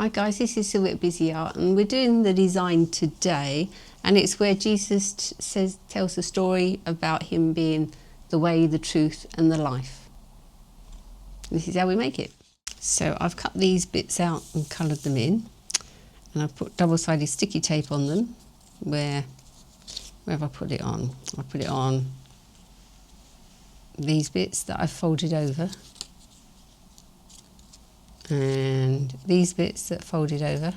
Hi guys, this is Sylvia at Busy Art, and we're doing the design today, and it's where Jesus tells the story about him being the way, the truth and the life. This is how we make it. So I've cut these bits out and coloured them in, and I've put double-sided sticky tape on them. Where have I put it on? I put it on these bits that I've folded over, and these bits that folded over,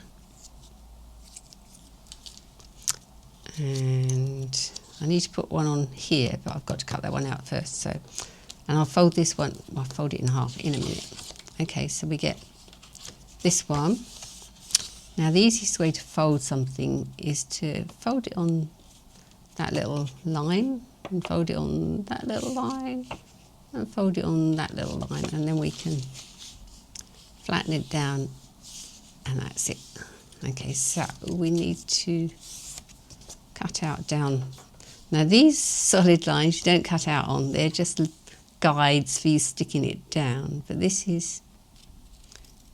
and I need to put one on here, but I've got to cut that one out first. So, and I'll fold this one, I'll fold it in half in a minute. Okay, so we get this one. Now the easiest way to fold something is to fold it on that little line, and fold it on that little line, and fold it on that little line, and then we can flatten it down, and that's it. Okay, so we need to cut out down. Now these solid lines you don't cut out on, they're just guides for you sticking it down, but this is,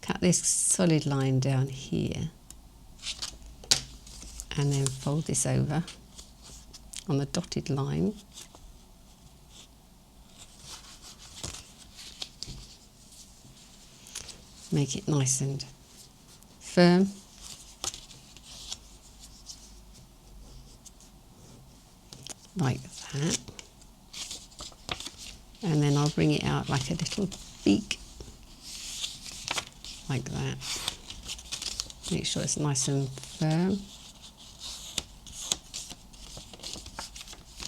cut this solid line down here and then fold this over on the dotted line. Make it nice and firm. Like that. And then I'll bring it out like a little beak. Like that. Make sure it's nice and firm.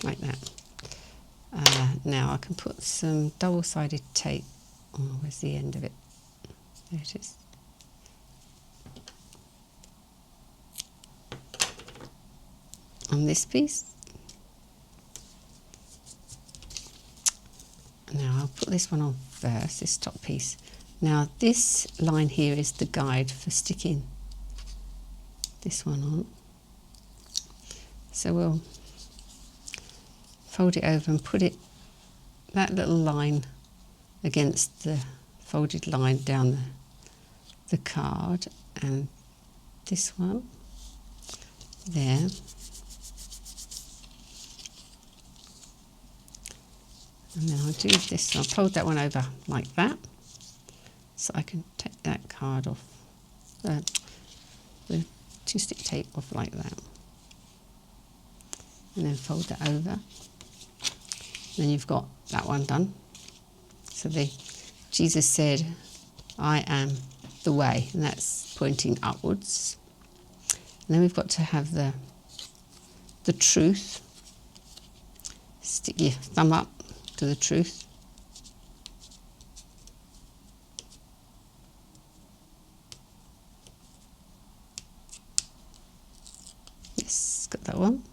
Like that. Now I can put some double-sided tape. Oh, where's the end of it? There it is. On this piece. Now I'll put this one on first, this top piece. Now this line here is the guide for sticking this one on. So we'll fold it over and put it, that little line against the folded line down the card, and this one there. And then I'll do this, I'll fold that one over like that, so I can take that card off, the two-stick tape off like that. And then fold that over. Then you've got that one done. So Jesus said, I am the way, and that's pointing upwards. And then we've got to have the truth. Stick your thumb up to the truth. Yes, got that one.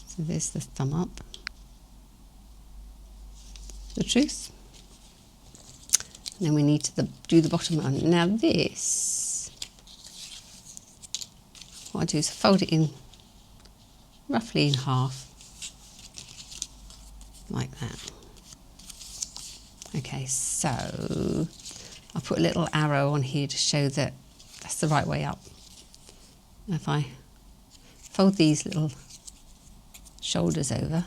So there's the thumb up. The truth. And then we need to do the bottom one. Now this, what I do is fold it in roughly in half. Like that. Okay, so I'll put a little arrow on here to show that that's the right way up. If I fold these little shoulders over,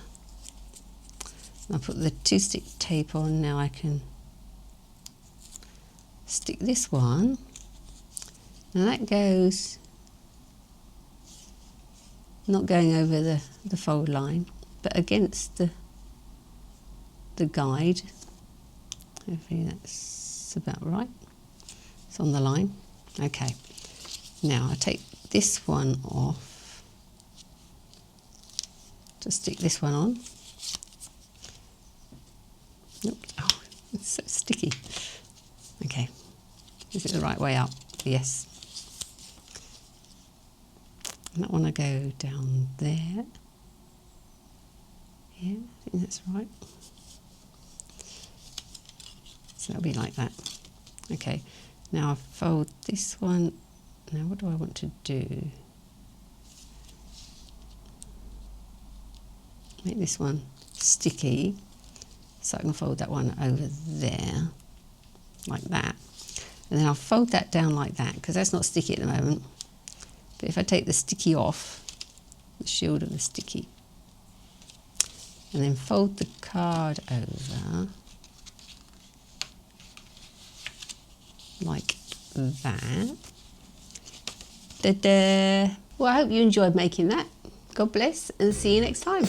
I'll put the two-stick tape on. Now I can stick this one, and that goes, not going over the fold line, but against the guide. Hopefully that's about right. It's on the line. Okay. Now I take this one off to stick this one on. Nope. Oh, it's so sticky. Okay. Is it the right way up? Yes. And that one I go down there. Yeah, I think that's right. So that'll be like that. Okay, now I fold this one. Now what do I want to do? Make this one sticky, so I can fold that one over there, like that. And then I'll fold that down like that, because that's not sticky at the moment. But if I take the sticky off, the shield of the sticky, and then fold the card over like that. Ta-da! Well, I hope you enjoyed making that. God bless, and see you next time.